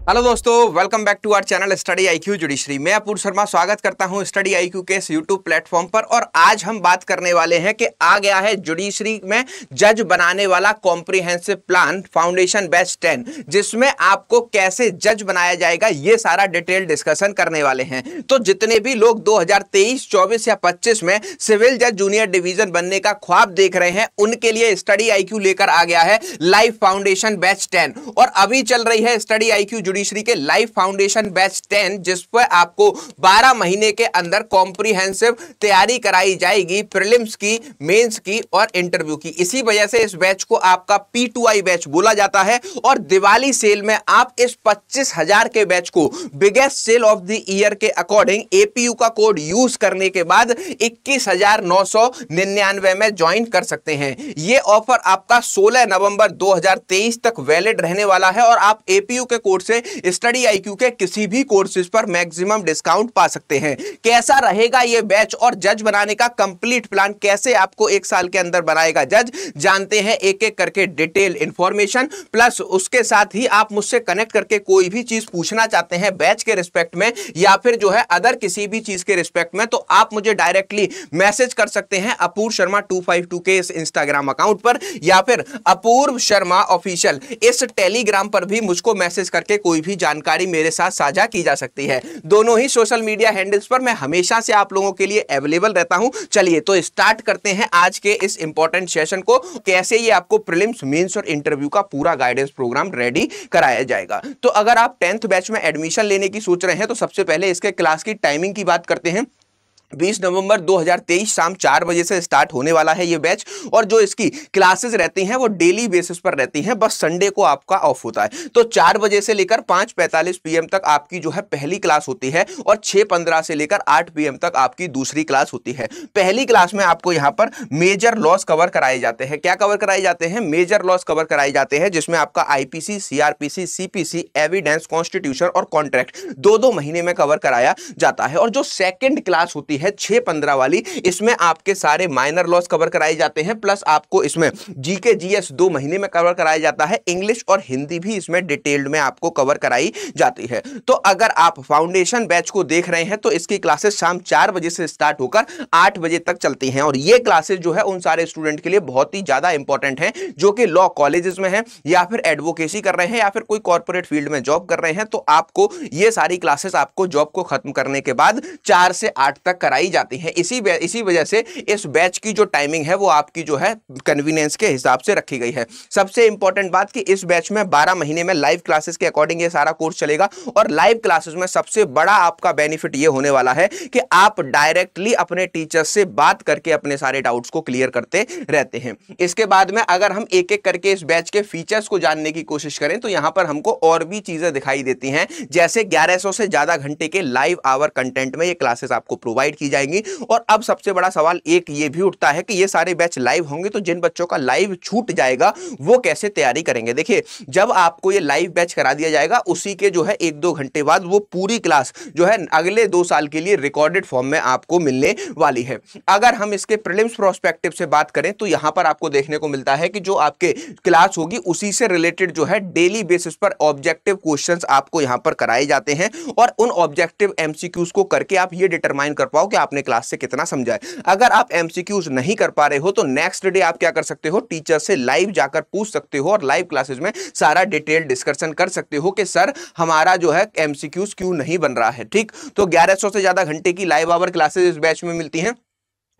Hello दोस्तों, welcome back to our channel study IQ judiciary. मैं अपूर्व शर्मा स्वागत करता हूं स्टडी आईक्यू के इस यूट्यूब प्लेटफॉर्म पर। और आज हम बात करने वाले हैं कि आ गया है जुडिशरी में जज बनाने वाला कॉम्प्रिहेंसिव प्लान फाउंडेशन बैच 10, जिसमें आपको कैसे जज बनाया जाएगा ये सारा डिटेल डिस्कशन करने वाले हैं। तो जितने भी लोग 2023, 24 या 25 में सिविल जज जूनियर डिवीजन बनने का ख्वाब देख रहे हैं, उनके लिए स्टडी आईक्यू लेकर आ गया है लाइव फाउंडेशन बैच 10। और अभी चल रही है स्टडी आईक्यू जुडिशरी के लाइव फाउंडेशन बैच 10, जिस पर आपको 12 महीने के अंदर कॉम्प्रिहेंसिव तैयारी कराई जाएगी, प्रीलिम्स की, मेंस की और इंटरव्यू की। इसी वजह से इस बैच को आपका P2I बैच बोला जाता है। और दिवाली सेल में आप इस 25,000 के बैच को biggest sale of the year के अकॉर्डिंग APU का कोड यूज करने के बाद 21,999 में ज्वाइन कर सकते हैं। यह ऑफर आपका 16 नवंबर 2023 तक वैलिड रहने वाला है और आप APU के कोड से स्टडी आईक्यू के किसी भी कोर्सेज पर मैक्सिमम डिस्काउंट पा सकते हैं। कैसा रहेगा यह बैच और जज बनाने का कंप्लीट प्लान कैसे आपको एक साल के अंदर बनाएगा जज, जानते हैं एक एक करके डिटेल इंफॉर्मेशन। प्लस उसके साथ ही आप मुझसे कनेक्ट करके कोई भी चीज पूछना चाहते हैं बैच के रिस्पेक्ट में या फिर जो है अदर किसी भी चीज के रिस्पेक्ट में, तो आप मुझे डायरेक्टली मैसेज कर सकते हैं अपूर्व शर्मा 252 के इस इंस्टाग्राम अकाउंट पर, या फिर अपूर्व शर्मा ऑफिशियल इस टेलीग्राम पर भी मुझको मैसेज करके कोई भी जानकारी मेरे साथ साझा की जा सकती है। दोनों ही सोशल मीडिया हैंडल्स पर मैं हमेशा से आप लोगों के लिए अवेलेबल रहता हूं। चलिए तो स्टार्ट करते हैं आज के इस इंपॉर्टेंट सेशन को, कैसे ये आपको प्रीलिम्स, मेंस और इंटरव्यू का पूरा गाइडेंस प्रोग्राम रेडी कराया जाएगा। तो अगर आप 10th बैच में एडमिशन लेने की सोच रहे हैं तो सबसे पहले इसके क्लास की टाइमिंग की बात करते हैं। 20 नवंबर 2023 शाम 4 बजे से स्टार्ट होने वाला है ये बैच। और जो इसकी क्लासेस रहती हैं वो डेली बेसिस पर रहती हैं, बस संडे को आपका ऑफ होता है। तो 4 बजे से लेकर 5:45 PM तक आपकी जो है पहली क्लास होती है और 6:15 से लेकर 8 PM तक आपकी दूसरी क्लास होती है। पहली क्लास में आपको यहाँ पर मेजर लॉस कवर कराए जाते हैं। क्या कवर कराए जाते हैं? मेजर लॉस कवर कराए जाते हैं, जिसमें आपका IPC, CRPC, CPC, evidence, constitution और कॉन्ट्रैक्ट 2-2 महीने में कवर कराया जाता है। और जो सेकेंड क्लास होती है 6:15 वाली, इसमें आपके सारे माइनर लॉस कवर कराए जाते हैं। प्लस आपको इसमें GK GS 2 महीने में कवर कराया जाता है। इंग्लिश और हिंदी भी इसमें डिटेल्ड में आपको कवर कराई जाती है। तो अगर आप फाउंडेशन बैच को देख रहे हैं तो इसकी क्लासेस शाम 4 बजे से स्टार्ट होकर 8 बजे तक चलती हैं। और ये क्लासेस जो है उन सारे स्टूडेंट के लिए बहुत ही ज्यादा इंपॉर्टेंट हैं जो कि लॉ कॉलेजेस में हैं या फिर एडवोकेसी कर रहे हैं या फिर कोई कॉर्पोरेट फील्ड में जॉब कर रहे हैं। तो आपको ये सारी क्लासेस आपको जॉब को खत्म करने के बाद 4 से 8 तक कराई जाती है। इसी वजह से इस बैच की जो टाइमिंग है वो आपकी जो है कन्वीनियंस के हिसाब से रखी गई है। सबसे इंपॉर्टेंट बात कि इस बैच में 12 महीने में लाइव क्लासेस के अकॉर्डिंग ये सारा कोर्स चलेगा। और लाइव क्लासेस में सबसे बड़ा आपका बेनिफिट ये होने वाला है कि आप डायरेक्टली अपने टीचर्स से बात करके अपने सारे डाउट्स को क्लियर करते रहते हैं। इसके बाद में अगर हम एक एक करके इस बैच के फीचर्स को जानने की कोशिश करें तो यहां पर हमको और भी चीजें दिखाई देती हैं, जैसे 1100 से ज्यादा घंटे के लाइव आवर कंटेंट में ये क्लासेस आपको प्रोवाइड की जाएंगी। और अब सबसे बड़ा सवाल एक ये भी उठता है कि ये सारे बैच लाइव होंगे तो जिन बच्चों का लाइव छूट जाएगा वो कैसे तैयारी करेंगे। देखिए, जब आपको ये लाइव बैच करा दिया जाएगा उसी के जो है 1-2 घंटे बाद वो पूरी क्लास जो है अगले 2 साल के लिए रिकॉर्डेड फॉर्म में आपको मिलने वाली है। अगर हम इसके प्रीलिम्स प्रोस्पेक्टिव से बात करें तो यहां पर आपको देखने को मिलता है कि जो आपके क्लास होगी उसी से रिलेटेड जो है डेली बेसिस पर ऑब्जेक्टिव क्वेश्चंस आपको यहां पर कराए जाते हैं। और उन ऑब्जेक्टिव MCQs को करके आप ये डिटरमाइन कर पाओ कि आपने क्लास से कितना समझा है। अगर आप MCQs नहीं कर पा रहे हो तो नेक्स्ट डे आप क्या कर सकते हो, टीचर से लाइव जाकर पूछ सकते हो और लाइव क्लासेस में सारा डिटेल डिस्कशन कर सकते हो कि सर हमारा जो है MCQs क्यों नहीं बन रहा है। ठीक, तो 1100 से ज्यादा घंटे की लाइव आवर क्लासेस इस बैच में मिलती हैं।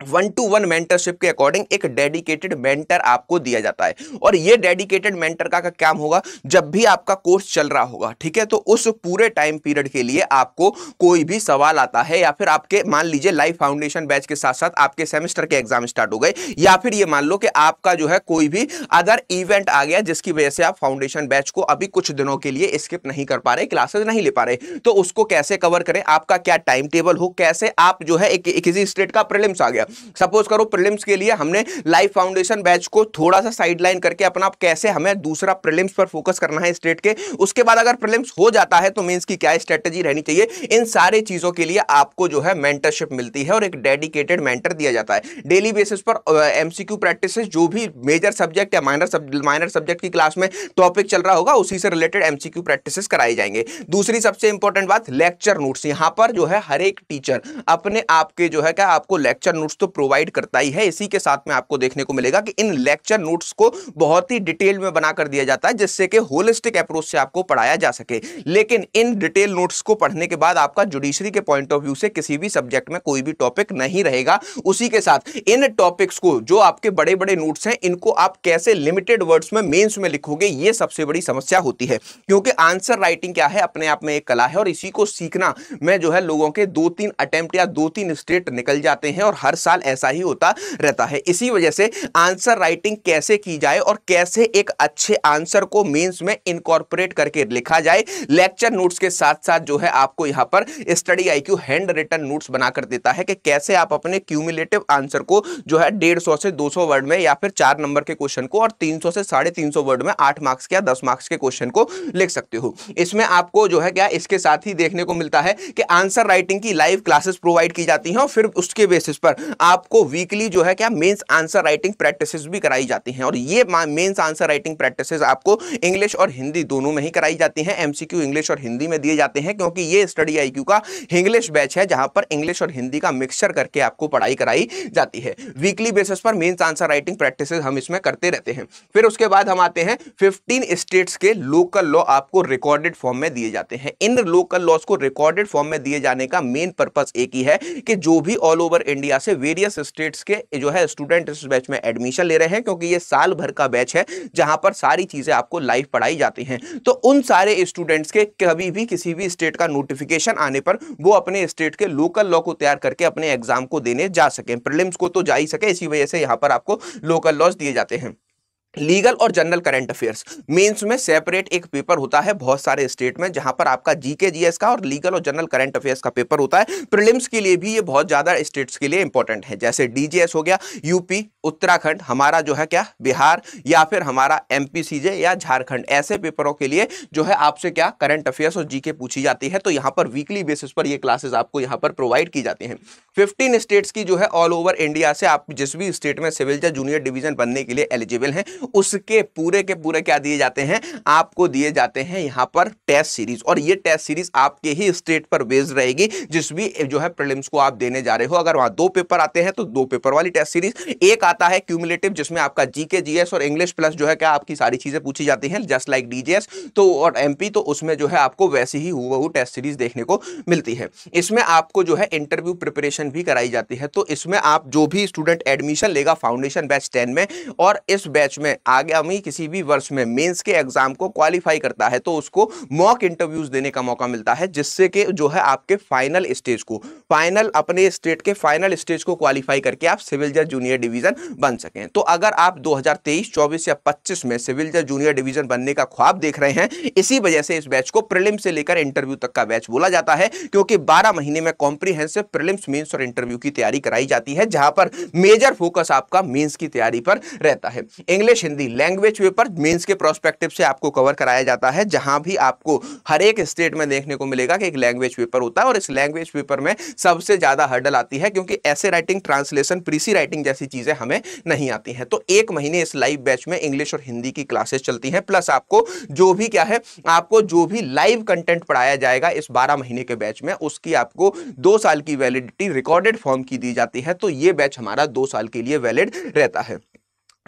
1-to-1 मेंटरशिप के अकॉर्डिंग एक डेडिकेटेड मेंटर आपको दिया जाता है। और ये डेडिकेटेड मेंटर का काम होगा जब भी आपका कोर्स चल रहा होगा, ठीक है, तो उस पूरे टाइम पीरियड के लिए आपको कोई भी सवाल आता है या फिर आपके मान लीजिए लाइव फाउंडेशन बैच के साथ साथ आपके सेमेस्टर के एग्जाम स्टार्ट हो गए, या फिर ये मान लो कि आपका जो है कोई भी अदर इवेंट आ गया जिसकी वजह से आप फाउंडेशन बैच को अभी कुछ दिनों के लिए स्किप नहीं कर पा रहे, क्लासेस नहीं ले पा रहे, तो उसको कैसे कवर करें, आपका क्या टाइम टेबल हो, कैसे आप जो है किसी स्टेट का प्रीलिम्स आ गया सपोज करो प्रीलिम्स के लिए हमने लाइव फाउंडेशन बैच को थोड़ा सा साइडलाइन करके अपना कैसे हमें दूसरा प्रीलिम्स पर फोकस करना है स्टेट के, उसके बाद अगर प्रीलिम्स हो जाता है तो मेंस की क्या स्ट्रेटजी रहनी चाहिए, इन सारे चीजों के लिए आपको जो है मेंटरशिप मिलती है और एक डेडिकेटेड मेंटर दिया जाता है। डेली बेसिस पर एमसीक्यू प्रैक्टिसेस, जो भी मेजर सब्जेक्ट या माइनर सब्जेक्ट की क्लास में टॉपिक चल रहा होगा उसी से रिलेटेड एमसीक्यू प्रैक्टिसेस कराई जाएंगे। दूसरी सबसे इंपॉर्टेंट बात, लेक्चर नोट्स। यहां पर जो है हर एक टीचर अपने आप के जो है क्या आपको लेक्चर नोट्स तो प्रोवाइड करता ही है, इसी के साथ में आपको देखने को मिलेगा कि इन लेक्चर नोट्स को बहुत ही डिटेल में बनाकर दिया जाता है जिससे कि होलिस्टिक अप्रोच से आपको पढ़ाया जा सके। लेकिन इन डिटेल नोट्स को पढ़ने के बाद आपका जुडिशरी के पॉइंट ऑफ व्यू से किसी भी सब्जेक्ट में कोई भी टॉपिक नहीं रहेगा। उसी के साथ इन टॉपिक्स को, जो आपके बड़े बड़े नोट्स हैं, इनको आप कैसे लिमिटेड वर्ड्स में मेंस में लिखोगे, ये सबसे बड़ी समस्या होती है। क्योंकि आंसर राइटिंग क्या है, अपने आप में एक कला है और इसी को सीखना में जो है लोगों के 2-3 अटेम्प्ट या 2-3 स्टेट निकल जाते हैं और हर साल ऐसा ही होता रहता है। इसी वजह से आंसर राइटिंग कैसे की जाए और कैसे एक अच्छे आंसर को मेंस में इनकॉर्पोरेट करके लिखा जाए, लेक्चर नोट्स के साथ साथ जो है आपको यहां पर study IQ handwritten notes बनाकर देता है कि कैसे आप अपने क्यूमुलेटिव आंसर को जो है 150 से 200 वर्ड में या फिर 4 नंबर के क्वेश्चन को और 300 से 350 वर्ड में 8 मार्क्स के या 10 मार्क्स के क्वेश्चन को लिख सकते हो। इसमें आपको जो है क्या इसके साथ ही देखने को मिलता है कि आंसर राइटिंग की लाइव क्लासेस प्रोवाइड की जाती हैं और फिर उसके बेसिस पर आपको वीकली जो है क्या मेंस आंसर राइटिंग प्रैक्टिसेस भी कराई जाती हैं। और ये मेंस आंसर राइटिंग प्रैक्टिसेस आपको इंग्लिश और हिंदी दोनों में ही कराई जाती हैं। एमसीक्यू इंग्लिश और हिंदी में दिए जाते हैं क्योंकि ये स्टडी आईक्यू का इंग्लिश बैच है जहां पर इंग्लिश और हिंदी का मिक्सचर करके आपको पढ़ाई कराई जाती है। वीकली बेसिस पर मेंस आंसर राइटिंग प्रैक्टिसेस हम इसमें करते रहते हैं। फिर उसके बाद हम आते हैं 15 स्टेट्स के लोकल लॉ आपको रिकॉर्डेड फॉर्म में दिए जाते हैं। इन लोकल लॉज को रिकॉर्डेड फॉर्म में दिए जाने का मेन पर्पस एक ही है कि जो भी ऑल ओवर इंडिया से वेरियस स्टेट्स के जो है स्टूडेंट इस बैच में एडमिशन ले रहे हैं, क्योंकि ये साल भर का बैच है जहां पर सारी चीजें आपको लाइव पढ़ाई जाती हैं, तो उन सारे स्टूडेंट्स के कभी भी किसी भी स्टेट का नोटिफिकेशन आने पर वो अपने स्टेट के लोकल लॉ को तैयार करके अपने एग्जाम को देने जा सके, प्रीलिम्स को तो जा ही सके। इसी वजह से यहां पर आपको लोकल लॉज दिए जाते हैं। लीगल और जनरल करंट अफेयर्स, मेंस में सेपरेट एक पेपर होता है बहुत सारे स्टेट में जहां पर आपका जीके जीएस का और लीगल और जनरल करंट अफेयर्स का पेपर होता है। प्रीलिम्स के लिए भी ये बहुत ज्यादा स्टेट्स के लिए इंपॉर्टेंट है, जैसे डीजीएस हो गया यूपी, उत्तराखंड, हमारा जो है क्या बिहार, या फिर हमारा एमपी सीजे या झारखंड, ऐसे पेपरों के लिए जो है आपसे क्या करंट अफेयर्स और जीके पूछी जाती है। तो यहां पर वीकली बेसिस पर ये क्लासेस आपको यहां पर प्रोवाइड की जाती हैं। 15 स्टेट्स की जो है ऑल ओवर इंडिया से आप जिस भी स्टेट में सिविल जज जूनियर डिवीजन बनने के लिए एलिजिबल हैं उसके पूरे के पूरे क्या दिए जाते हैं, आपको दिए जाते हैं यहां पर टेस्ट सीरीज। और ये टेस्ट सीरीज आपके ही स्टेट पर बेस्ड रहेगी जिस भी जो है प्रीलिम्स को आप देने जा रहे हो। अगर वहां 2 पेपर आते हैं तो 2 पेपर वाली टेस्ट सीरीज, एक आता है क्यूमुलेटिव जिसमें आपका जीके जीएस और इंग्लिश प्लस जो है क्या आपकी सारी चीजें पूछी जाती हैं जस्ट लाइक डीजीएस तो और एमपी, तो उसमें जो है आपको वैसी ही हूबहू टेस्ट सीरीज देखने को मिलती है। इसमें आपको जो है इंटरव्यू प्रिपरेशन भी कराई जाती है। तो इसमें आप जो भी स्टूडेंट एडमिशन लेगा फाउंडेशन बैच 10 में और इस बैच में आगामी किसी भी वर्ष में मेंस के एग्जाम को क्वालिफाई करता है तो उसको मॉक इंटरव्यूज देने का मौका मिलता है जिससे कि जो है आपके फाइनल स्टेज को अपने स्टेट के फाइनल स्टेज को क्वालिफाई करके आप सिविल जज जूनियर डिवीजन बन सकें। तो अगर आप 2023, 24 या 25 में सिविल जज जूनियर डिवीजन बनने का ख्वाब देख रहे हैं, इसी वजह से इस बैच को प्रीलिम से लेकर इंटरव्यू तक का बैच बोला जाता है क्योंकि 12 महीने में कॉम्प्रिहेंसिव प्रीलिम्स, मेंस और इंटरव्यू की तैयारी कराई जाती है जहां पर मेजर फोकस आपका मेंस की तैयारी पर रहता है। English Hindi language paper mains के प्रोस्पेक्टिव से आपको कवर कराया जाता है जहां भी आपको हर एक स्टेट में देखने को मिलेगा कि एक लैंग्वेज पेपर होता है और इस लैंग्वेज पेपर में सबसे ज्यादा हर्डल आती है क्योंकि ऐसे राइटिंग, ट्रांसलेशन, प्रीसी राइटिंग जैसी चीजें हमें नहीं आती हैं। तो 1 महीने इस लाइव बैच में इंग्लिश और हिंदी की क्लासेस चलती हैं, प्लस आपको जो भी क्या है, आपको जो भी लाइव कंटेंट पढ़ाया जाएगा इस 12 महीने के बैच में उसकी आपको 2 साल की वैलिडिटी रिकॉर्डेड फॉर्म की दी जाती है। तो ये बैच हमारा 2 साल के लिए वैलिड रहता है।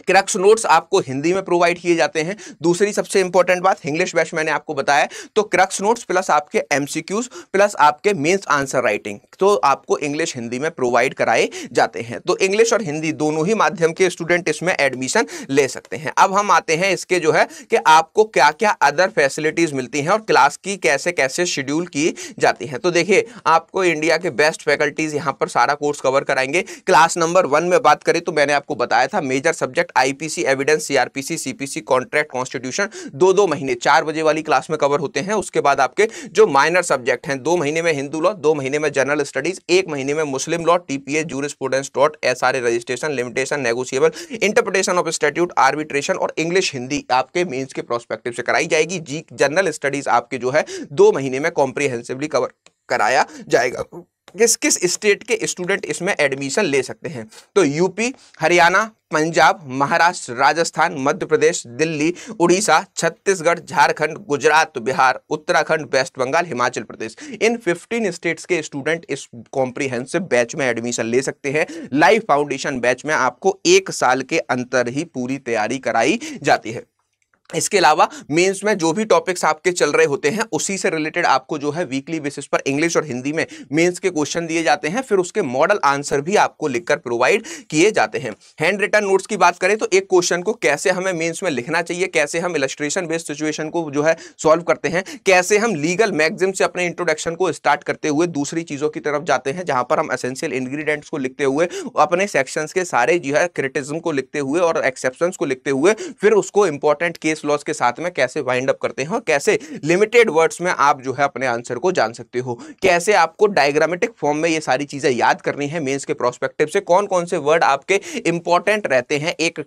क्रक्स नोट्स आपको हिंदी में प्रोवाइड किए जाते हैं। दूसरी सबसे इंपॉर्टेंट बात, इंग्लिश बैच मैंने आपको बताया, तो क्रक्स नोट्स प्लस आपके एमसीक्यूज प्लस आपके मेंस आंसर राइटिंग तो आपको इंग्लिश हिंदी में प्रोवाइड कराए जाते हैं। तो इंग्लिश और हिंदी दोनों ही माध्यम के स्टूडेंट इसमें एडमिशन ले सकते हैं। अब हम आते हैं इसके जो है कि आपको क्या क्या अदर फैसिलिटीज मिलती हैं और क्लास की कैसे कैसे शेड्यूल की जाती है। तो देखिए, आपको इंडिया के बेस्ट फैकल्टीज यहाँ पर सारा कोर्स कवर कराएंगे। क्लास नंबर 1 में बात करें तो मैंने आपको बताया था major subject subject IPC, evidence, CrPC, CPC, contract, constitution 2-2 महीने 4 बजे वाली क्लास में कवर होते हैं। उसके बाद आपके जो माइनर सब्जेक्ट हैं 2 महीने में हिंदू लॉ, 2 महीने में जनरल स्टडीज, 1 महीने में मुस्लिम law, TPA, jurisprudence, tort, SRA, registration, limitation, negotiable, interpretation of statute, arbitration और इंग्लिश हिंदी आपके मेंस के प्रोस्पेक्टिव से कराई जाएगी। जी जनरल स्टडीज आपके जो है 2 महीने में कॉम्प्रिहेंसिवली कवर कराया जाएगा। किस किस स्टेट के स्टूडेंट इसमें एडमिशन ले सकते हैं? तो यूपी, हरियाणा, पंजाब, महाराष्ट्र, राजस्थान, मध्य प्रदेश, दिल्ली, उड़ीसा, छत्तीसगढ़, झारखंड, गुजरात, बिहार, उत्तराखंड, वेस्ट बंगाल, हिमाचल प्रदेश, इन 15 स्टेट्स के स्टूडेंट इस कॉम्प्रिहेंसिव बैच में एडमिशन ले सकते हैं। लाइफ फाउंडेशन बैच में आपको 1 साल के अंतर ही पूरी तैयारी कराई जाती है। इसके अलावा मेंस में जो भी टॉपिक्स आपके चल रहे होते हैं उसी से रिलेटेड आपको जो है वीकली बेसिस पर इंग्लिश और हिंदी में मेंस के क्वेश्चन दिए जाते हैं, फिर उसके मॉडल आंसर भी आपको लिखकर प्रोवाइड किए जाते हैं। हैंड रिटन नोट्स की बात करें तो एक क्वेश्चन को कैसे हमें मेंस में लिखना चाहिए, कैसे हम इलस्ट्रेशन बेस्ड सिचुएशन को जो है सॉल्व करते हैं, कैसे हम लीगल मैगजिम से अपने इंट्रोडक्शन को स्टार्ट करते हुए दूसरी चीजों की तरफ जाते हैं, जहां पर हम एसेंशियल इंग्रेडिएंट्स को लिखते हुए अपने सेक्शंस के सारे जो है क्रिटिसिज्म को लिखते हुए और एक्सेप्शंस को लिखते हुए फिर उसको इंपॉर्टेंट केस लॉज के साथ में कैसे वाइंड अप करते हैं और कैसे लिमिटेड वर्ड्स में आप जो है अपने आंसर को जान सकते हो, कैसे आपको डायग्रामेटिक फॉर्म में ये सारी चीजें याद करनी है मेंस के प्रोस्पेक्टिव से, कौन कौन से वर्ड आपके इंपॉर्टेंट रहते हैं एक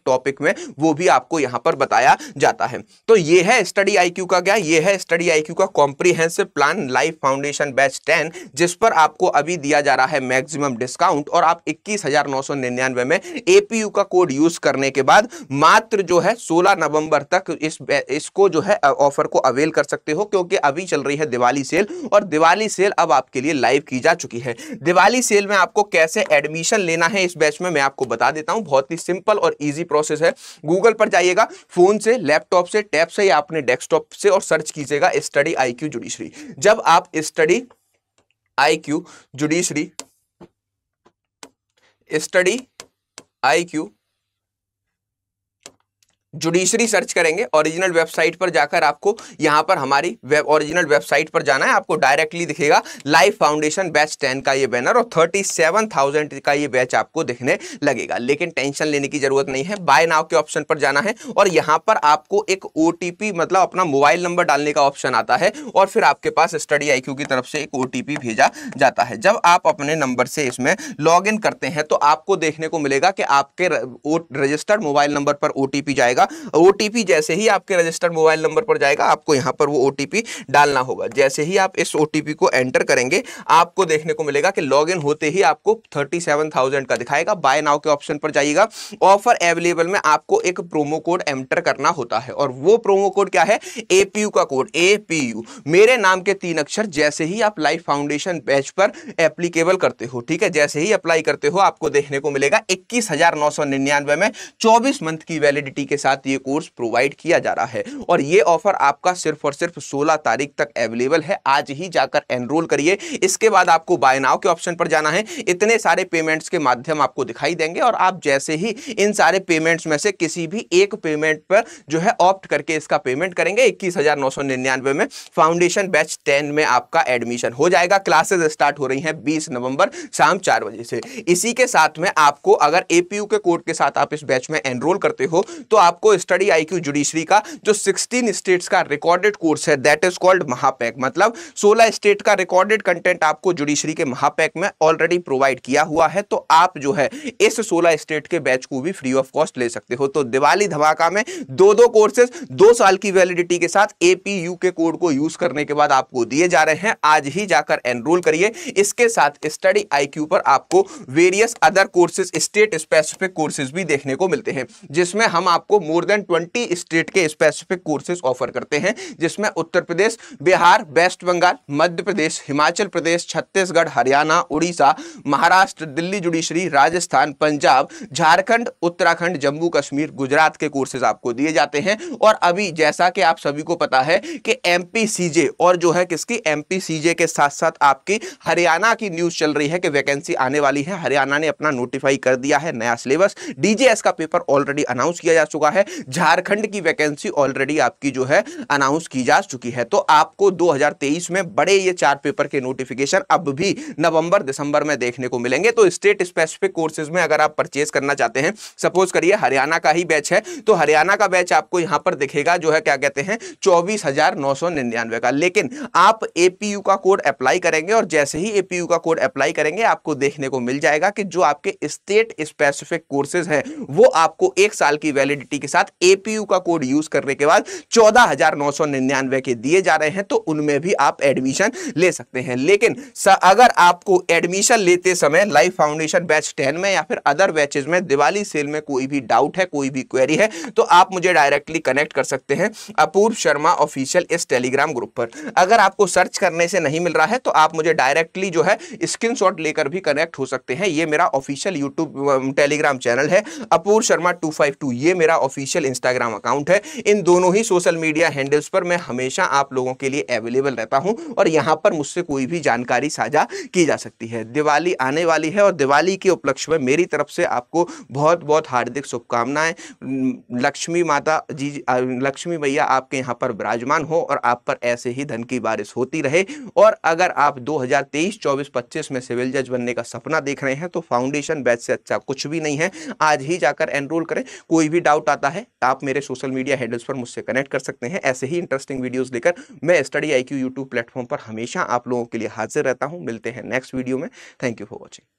टॉपिक में, वो भी आपको यहां पर बताया जाता है। तो ये है स्टडी आईक्यू का क्या, ये है स्टडी आईक्यू का comprehensive plan life foundation batch 10, जिस पर आपको अभी दिया जा रहा है मैक्सिमम डिस्काउंट और आप 21,999 में एपीयू का कोड यूज करने के बाद मात्र जो है 16 नवंबर तक इसको जो है ऑफर को अवेल कर सकते हो, क्योंकि अभी चल रही है दिवाली सेल और दिवाली सेल अब आपके लिए लाइव की जा चुकी है। दिवाली सेल में आपको कैसे एडमिशन लेना है इस बैच में मैं आपको बता देता हूं। बहुत ही सिंपल और इजी प्रोसेस है। गूगल पर जाइएगा, फोन से, लैपटॉप से, टैब से या अपने डेस्कटॉप से और सर्च कीजिएगा स्टडी आईक्यू जुडिशरी। जब आप study IQ judiciary judiciary search करेंगे, ओरिजिनल वेबसाइट पर जाकर आपको यहां पर हमारी ओरिजिनल वेबसाइट पर जाना है। आपको डायरेक्टली दिखेगा लाइफ फाउंडेशन बैच 10 का ये बैनर और 37,000 का ये बैच आपको दिखने लगेगा। लेकिन टेंशन लेने की जरूरत नहीं है, बाय नाउ के ऑप्शन पर जाना है और यहां पर आपको एक ओटीपी मतलब अपना मोबाइल नंबर डालने का ऑप्शन आता है और फिर आपके पास स्टडी आईक्यू की तरफ से एक ओटीपी भेजा जाता है। जब आप अपने नंबर से इसमें लॉग इन करते हैं तो आपको देखने को मिलेगा कि आपके रजिस्टर्ड मोबाइल नंबर पर ओटीपी जाएगा। ओटीपी जैसे ही आपके रजिस्टर्ड मोबाइल नंबर पर जाएगा आपको यहां पर वो ओटीपी डालना होगा। जैसे ही आप इस ओटीपी को एंटर करेंगे आपको देखने को मिलेगा कि लॉगिन होते ही आपको 37,000 का दिखाएगा। बाय नाउ के ऑप्शन पर जाइएगा, ऑफर अवेलेबल में आपको एक प्रोमो कोड एंटर करना होता है और वो प्रोमो कोड क्या है, एपीयू का कोड, एपीयू मेरे नाम के 3 अक्षर। जैसे ही आप लाइफ फाउंडेशन बैच पर एप्लीकेबल करते हो, ठीक है, जैसे ही अप्लाई करते हो आपको देखने को मिलेगा 21,999 में 24 मंथ की वैलिडिटी के साथ ये कोर्स प्रोवाइड किया जा रहा है और ये ऑफर आपका सिर्फ और सिर्फ 16 तारीख तक अवेलेबल है। आज ही जाकर एनरोल करिए। इसके बाद आपको बाय नाउ के ऑप्शन पर जाना है। इतने सारे पेमेंट्स के माध्यम आपको दिखाई देंगे और आप जैसे ही इन सारे पेमेंट्स में से किसी भी एक पेमेंट पर जो है ऑप्ट करके इसका पेमेंट करेंगे 21,999 में फाउंडेशन बैच 10 में आपका एडमिशन हो जाएगा। क्लासेस स्टार्ट हो रही हैं 20 नवंबर शाम 4 बजे से। इसी के साथ में आपको अगर एपीयू के कोड के साथ आप इस बैच में एनरोल करते हो तो आपको स्टडी आईक्यू जुडिशरी का जो 16 स्टेट्स का रिकॉर्डेड कोर्स है दैट इज कॉल्ड महापैक, मतलब 16 स्टेट का रिकॉर्डेड कंटेंट आपको जुडिशरी के महापैक में ऑलरेडी प्रोवाइड किया हुआ है। तो आप जो है इस 16 स्टेट के बैच को भी फ्री ऑफ कॉस्ट ले सकते हो। तो दिवाली धमाका में 2 कोर्सेज 2 साल की वैलिडिटी के साथ एपीयू के कोड को यूज करने के बाद आपको दिए जा रहे हैं। आज ही जाकर एनरोल करिए। इसके साथ स्टडी आईक्यू पर आपको various other courses, state specific courses भी देखने को मिलते हैं, जिसमें हम आपको मोर देन 20 स्टेट के स्पेसिफिक कोर्सेज ऑफर करते हैं, जिसमें उत्तर प्रदेश, बिहार, वेस्ट बंगाल, मध्य प्रदेश, हिमाचल प्रदेश, छत्तीसगढ़, हरियाणा, उड़ीसा, महाराष्ट्र, दिल्ली जुडिशरी, राजस्थान, पंजाब, झारखंड, उत्तराखंड, जम्मू कश्मीर, गुजरात के कोर्सेज आपको दिए जाते हैं। और अभी जैसा कि आप सभी को पता है कि एमपीसीजे और जो है किसकी एमपीसीजे के साथ साथ आपकी हरियाणा की न्यूज चल रही है कि वैकेंसी आने वाली है। हरियाणा ने अपना नोटिफाई कर दिया है नया सिलेबस। डीजेएस का पेपर ऑलरेडी अनाउंस किया जा चुका है। है, झारखंड की वैकेंसी ऑलरेडी आपकी जो है अनाउंस की जा चुकी है। तो आपको 2023 में बड़े ये 4 पेपर के नोटिफिकेशन अब भी नवंबर दिसंबर में देखने को मिलेंगे। तो स्टेट स्पेसिफिक कोर्सेज में अगर आप परचेज करना चाहते हैं, सपोज करिए हरियाणा का ही बैच है, तो हरियाणा का बैच आपको यहां पर दिखेगा जो है क्या कहते हैं 24,999 का। लेकिन आप एपीयू का कोड अप्लाई करेंगे और जैसे ही एपीयू का कोड अप्लाई करेंगे आपको देखने को मिल जाएगा कि जो आपके स्टेट स्पेसिफिक कोर्सेज हैं वो आपको 1 साल की वैलिडिटी के साथ एपीयू का कोड यूज करने के बाद 14,999 के दिए जा रहे हैं। तो उनमें भी आप एडमिशन ले सकते हैं। लेकिन अगर आपको एडमिशन लेते समय लाइफ फाउंडेशन बैच 10 में या फिर अदर बैचेज में दिवाली सेल में कोई भी डाउट है, कोई भी क्वेरी है, तो आप मुझे डायरेक्टली कनेक्ट कर सकते हैं अपूर्व शर्मा ऑफिशियल इस टेलीग्राम ग्रुप पर। अगर आपको सर्च करने से नहीं मिल रहा है तो आप मुझे डायरेक्टली जो है स्क्रीनशॉट लेकर भी कनेक्ट हो सकते हैं। ये मेरा ऑफिशियल यूट्यूब टेलीग्राम चैनल है, अपूर्व शर्मा 252, ये मेरा ऑफिशियल इंस्टाग्राम अकाउंट है। इन दोनों ही सोशल मीडिया हैंडल्स पर मैं हमेशा आप लोगों के लिए अवेलेबल रहता हूं और यहां पर मुझसे कोई भी जानकारी साझा की जा सकती है। दिवाली आने वाली है और दिवाली के उपलक्ष्य में मेरी तरफ से आपको बहुत बहुत हार्दिक शुभकामनाएं। लक्ष्मी माता जी, लक्ष्मी मैया आपके यहाँ पर विराजमान हो और आप पर ऐसे ही धन की बारिश होती रहे। और अगर आप 2023, 24, 25 में सिविल जज बनने का सपना देख रहे हैं तो फाउंडेशन बैच से अच्छा कुछ भी नहीं है। आज ही जाकर एनरोल करें। कोई भी डाउट आता है आप मेरे सोशल मीडिया हैंडल्स पर मुझसे कनेक्ट कर सकते हैं। ऐसे ही इंटरेस्टिंग वीडियोस लेकर मैं स्टडी IQ यूट्यूब प्लेटफॉर्म पर हमेशा आप लोगों के लिए हाजिर रहता हूं। मिलते हैं नेक्स्ट वीडियो में। Thank you for watching.